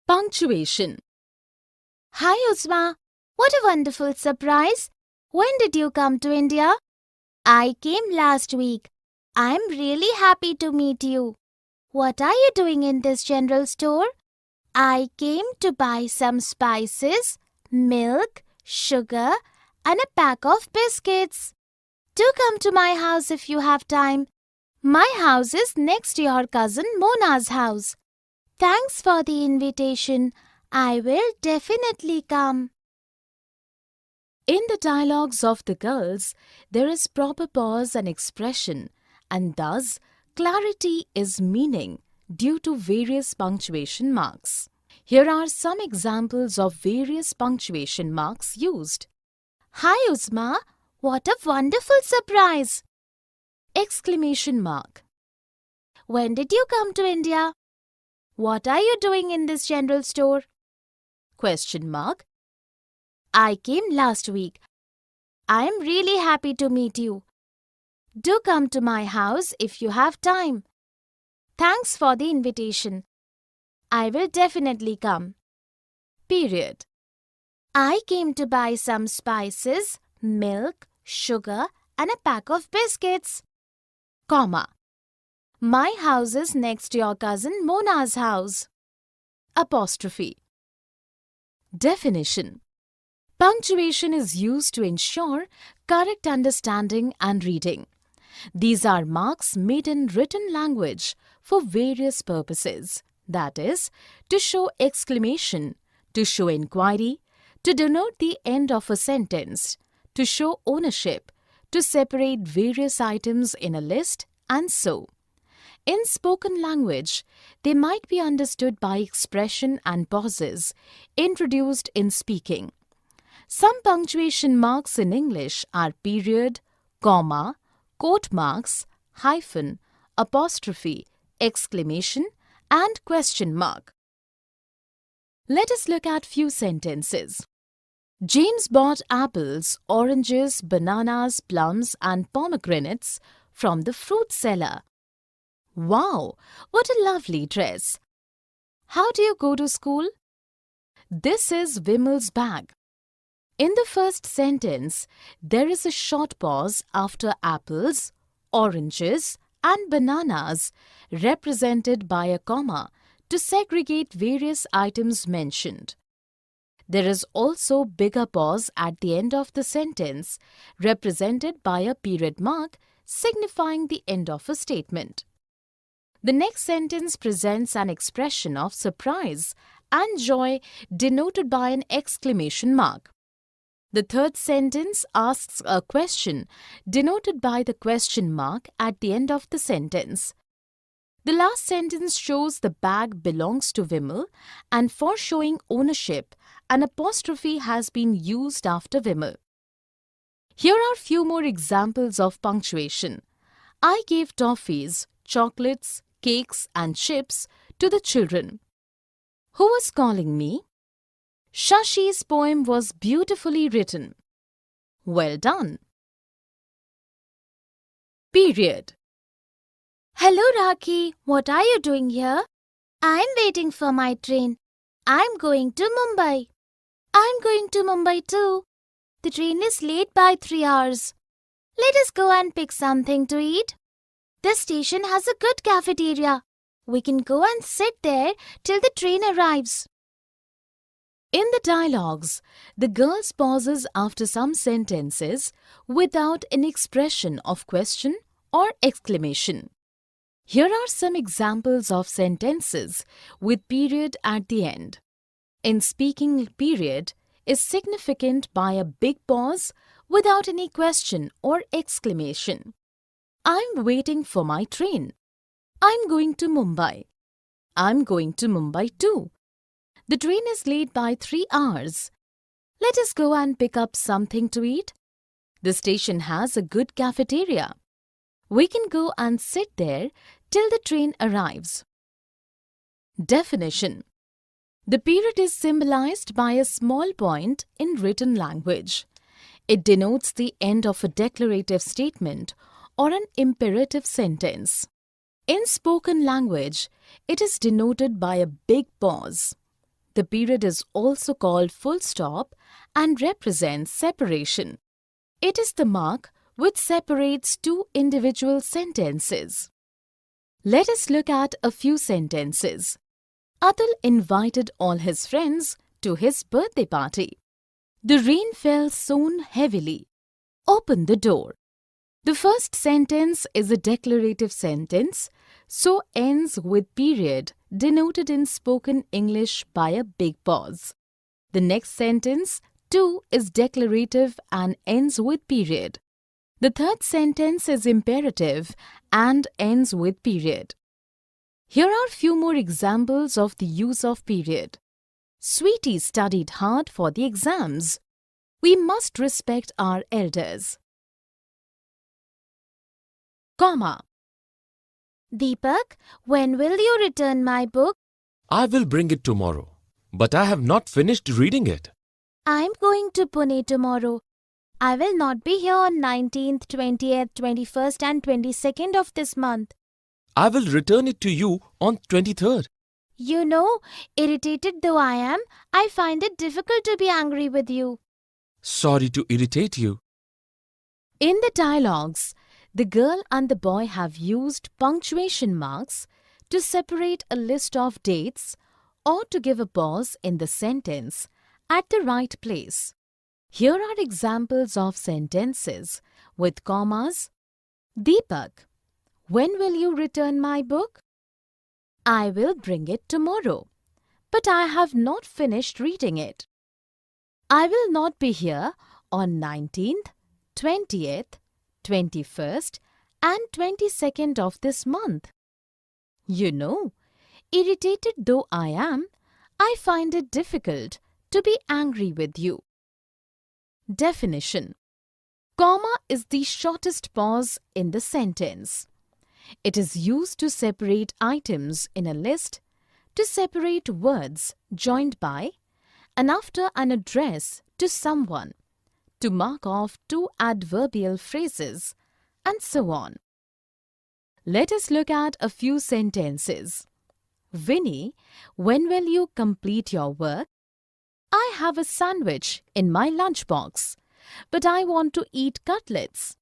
Punctuation. Hi Uzma, what a wonderful surprise. When did you come to India? I came last week. I'm really happy to meet you. What are you doing in this general store? I came to buy some spices, milk, sugar, and a pack of biscuits. Do come to my house if you have time. My house is next to your cousin Mona's house. Thanks for the invitation. I will definitely come. In the dialogues of the girls, there is proper pause and expression, and thus clarity is meaning due to various punctuation marks. Here are some examples of various punctuation marks used. Hi Uzma, what a wonderful surprise! Exclamation mark. When did you come to India? What are you doing in this general store? Question mark. I came last week. I am really happy to meet you. Do come to my house if you have time. Thanks for the invitation. I will definitely come. Period. I came to buy some spices, milk, sugar, and a pack of biscuits. Comma. My house is next to your cousin Mona's house. Apostrophe. Definition. Punctuation is used to ensure correct understanding and reading. These are marks made in written language for various purposes, that is, to show exclamation, to show inquiry, to denote the end of a sentence, to show ownership, to separate various items in a list, and so. In spoken language, they might be understood by expression and pauses introduced in speaking. Some punctuation marks in English are period, comma, quote marks, hyphen, apostrophe, exclamation, and question mark. Let us look at few sentences. James bought apples, oranges, bananas, plums, and pomegranates from the fruit seller. Wow, what a lovely dress! How do you go to school? This is Vimal's bag. In the first sentence, there is a short pause after apples, oranges, and bananas, represented by a comma, to segregate various items mentioned. There is also bigger pause at the end of the sentence, represented by a period mark, signifying the end of a statement. The next sentence presents an expression of surprise and joy denoted by an exclamation mark. The third sentence asks a question denoted by the question mark at the end of the sentence. The last sentence shows the bag belongs to Vimal, and for showing ownership, an apostrophe has been used after Vimal. Here are few more examples of punctuation. I gave toffees, chocolates, cakes and chips to the children. Who was calling me? Shashi's poem was beautifully written. Well done. Period. Hello Rakhi, what are you doing here? I'm waiting for my train. I'm going to Mumbai. I'm going to Mumbai too. The train is late by 3 hours. Let us go and pick something to eat. This station has a good cafeteria. We can go and sit there till the train arrives. In the dialogues, the girls pauses after some sentences without an expression of question or exclamation. Here are some examples of sentences with period at the end. In speaking, period is significant by a big pause without any question or exclamation. I'm waiting for my train. I'm going to Mumbai. I'm going to Mumbai too. The train is late by 3 hours. Let us go and pick up something to eat. The station has a good cafeteria. We can go and sit there till the train arrives. Definition. The period is symbolized by a small point in written language. It denotes the end of a declarative statement or an imperative sentence. In spoken language, it is denoted by a big pause. The period is also called full stop and represents separation. It is the mark which separates two individual sentences. Let us look at a few sentences. Atul invited all his friends to his birthday party. The rain fell soon heavily. Open the door. The first sentence is a declarative sentence, so ends with period denoted in spoken English by a big pause. The next sentence, too, is declarative and ends with period. The third sentence is imperative and ends with period. Here are few more examples of the use of period. Sweetie studied hard for the exams. We must respect our elders. Comma. Deepak, when will you return my book? I will bring it tomorrow, but I have not finished reading it. I'm going to Pune tomorrow. I will not be here on 19th, 20th, 21st and 22nd of this month. I will return it to you on 23rd. You know, irritated though I am, I find it difficult to be angry with you. Sorry to irritate you. In the dialogues, the girl and the boy have used punctuation marks to separate a list of dates or to give a pause in the sentence at the right place. Here are examples of sentences with commas. Deepak, when will you return my book? I will bring it tomorrow, but I have not finished reading it. I will not be here on 19th, 20th, 21st and 22nd of this month. You know, irritated though I am, I find it difficult to be angry with you. Definition. Comma is the shortest pause in the sentence. It is used to separate items in a list, to separate words joined by and after an address to someone, to mark off two adverbial phrases, and so on. Let us look at a few sentences. Vinny, when will you complete your work? I have a sandwich in my lunchbox, but I want to eat cutlets.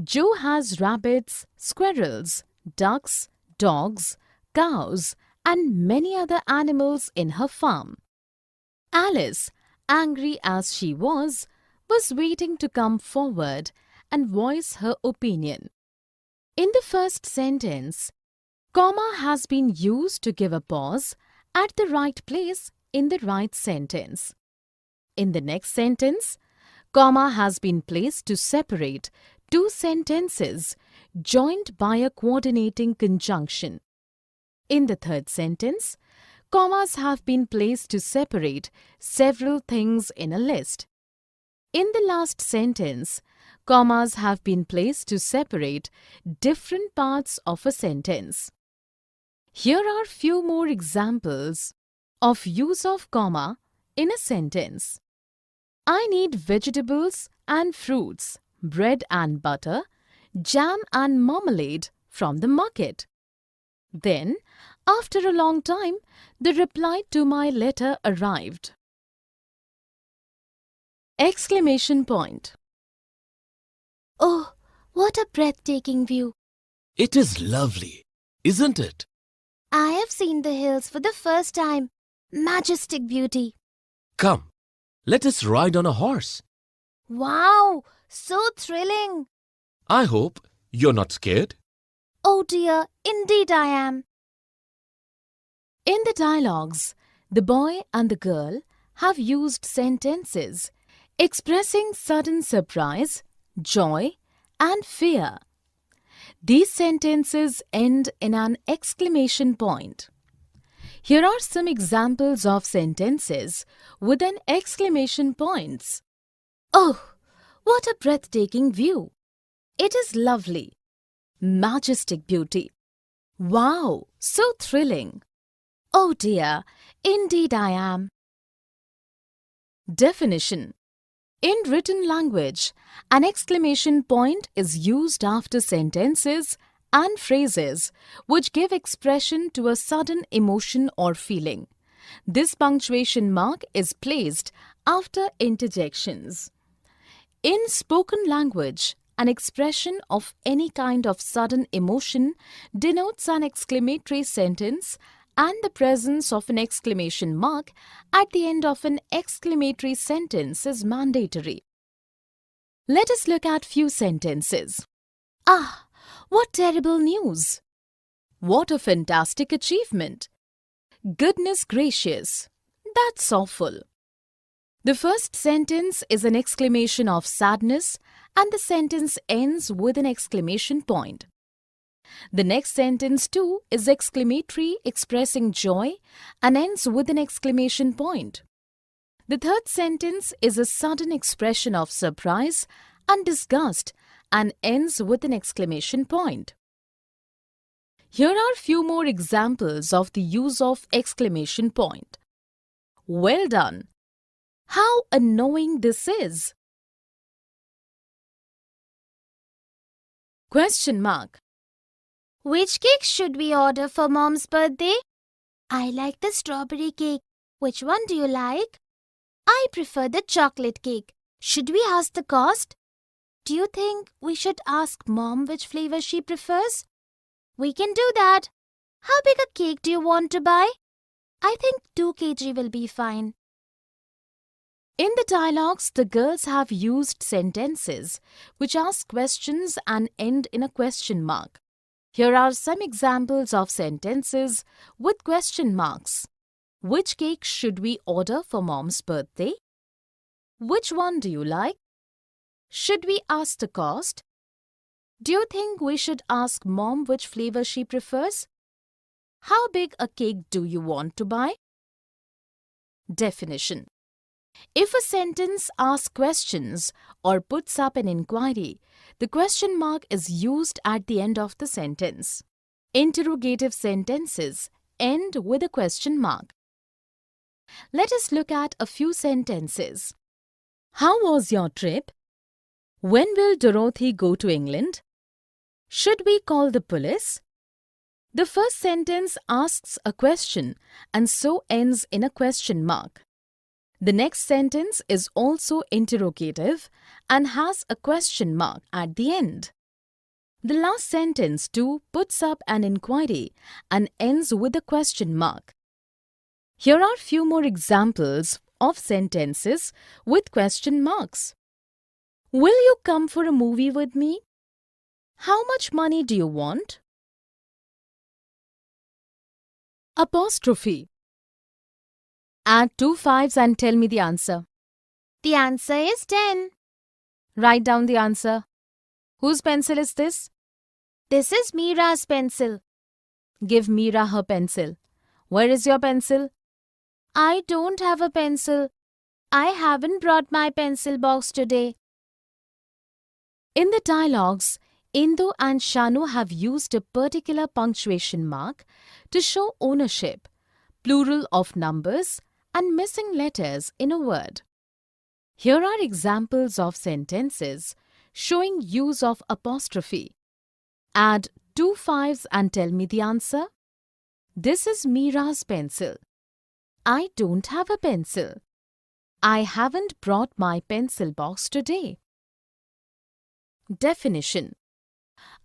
Joe has rabbits, squirrels, ducks, dogs, cows, and many other animals in her farm. Alice, angry as she was waiting to come forward and voice her opinion. In the first sentence, comma has been used to give a pause at the right place in the right sentence. In the next sentence, comma has been placed to separate two sentences joined by a coordinating conjunction. In the third sentence, commas have been placed to separate several things in a list. In the last sentence, commas have been placed to separate different parts of a sentence. Here are few more examples of use of comma in a sentence. I need vegetables and fruits, bread and butter, jam and marmalade from the market. Then, after a long time, the reply to my letter arrived. Exclamation point. Oh, what a breathtaking view. It is lovely, isn't it? I have seen the hills for the first time. Majestic beauty. Come, let us ride on a horse. Wow, so thrilling. I hope you're not scared. Oh dear, indeed I am. In the dialogues, the boy and the girl have used sentences expressing sudden surprise, joy, and fear. These sentences end in an exclamation point. Here are some examples of sentences with an exclamation points. Oh, what a breathtaking view! It is lovely. Majestic beauty. Wow, so thrilling. Oh dear, indeed I am. Definition. In written language, an exclamation point is used after sentences and phrases which give expression to a sudden emotion or feeling, This punctuation mark is placed after interjections. In spoken language, an expression of any kind of sudden emotion denotes an exclamatory sentence, and the presence of an exclamation mark at the end of an exclamatory sentence is mandatory. Let us look at few sentences. Ah, what terrible news! What a fantastic achievement! Goodness gracious, that's awful. The first sentence is an exclamation of sadness, and the sentence ends with an exclamation point. The next sentence too is exclamatory, expressing joy, and ends with an exclamation point. The third sentence is a sudden expression of surprise and disgust and ends with an exclamation point. Here are few more examples of the use of exclamation point. Well done! How annoying this is! Question mark. Which cake should we order for Mom's birthday? I like the strawberry cake. Which one do you like? I prefer the chocolate cake. Should we ask the cost? Do you think we should ask Mom which flavor she prefers? We can do that. How big a cake do you want to buy? I think 2 kg will be fine. In the dialogues, the girls have used sentences which ask questions and end in a question mark. Here are some examples of sentences with question marks. Which cake should we order for Mom's birthday? Which one do you like? Should we ask the cost? Do you think we should ask Mom which flavor she prefers? How big a cake do you want to buy? Definition. If a sentence asks questions or puts up an inquiry, the question mark is used at the end of the sentence. Interrogative sentences end with a question mark. Let us look at a few sentences. How was your trip? When will Dorothy go to England? Should we call the police? The first sentence asks a question and so ends in a question mark. The next sentence is also interrogative and has a question mark at the end. The last sentence too puts up an inquiry and ends with a question mark. Here are few more examples of sentences with question marks. Will you come for a movie with me? How much money do you want? Apostrophe. Add 2 5s and tell me the answer. The answer is 10. Write down the answer. Whose pencil is this? This is Meera's pencil. Give Meera her pencil. Where is your pencil? I don't have a pencil. I haven't brought my pencil box today. In the dialogues, Indu and Shanu have used a particular punctuation mark to show ownership, plural of numbers, and missing letters in a word. Here are examples of sentences showing use of apostrophe. Add 2 5s and tell me the answer. This is Meera's pencil. I don't have a pencil. I haven't brought my pencil box today. Definition.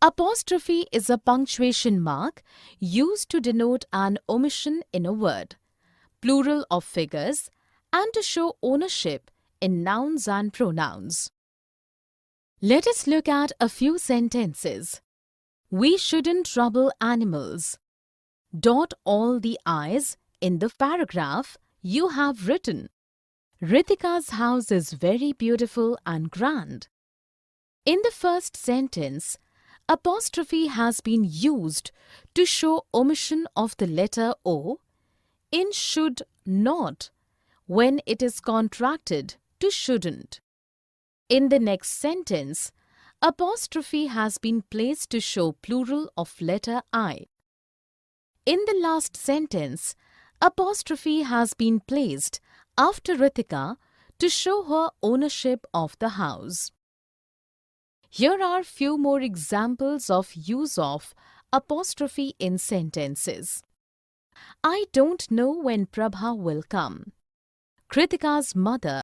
Apostrophe is a punctuation mark used to denote an omission in a word, plural of figures, and to show ownership in nouns and pronouns. Let us look at a few sentences. We shouldn't trouble animals. Dot all the I's in the paragraph you have written. Ritika's house is very beautiful and grand. In the first sentence, apostrophe has been used to show omission of the letter O in should not when it is contracted to shouldn't. In the next sentence, apostrophe has been placed to show plural of letter I. In the last sentence, apostrophe has been placed after Ritika to show her ownership of the house. Here are few more examples of use of apostrophe in sentences. I don't know when Prabha will come. Kritika's mother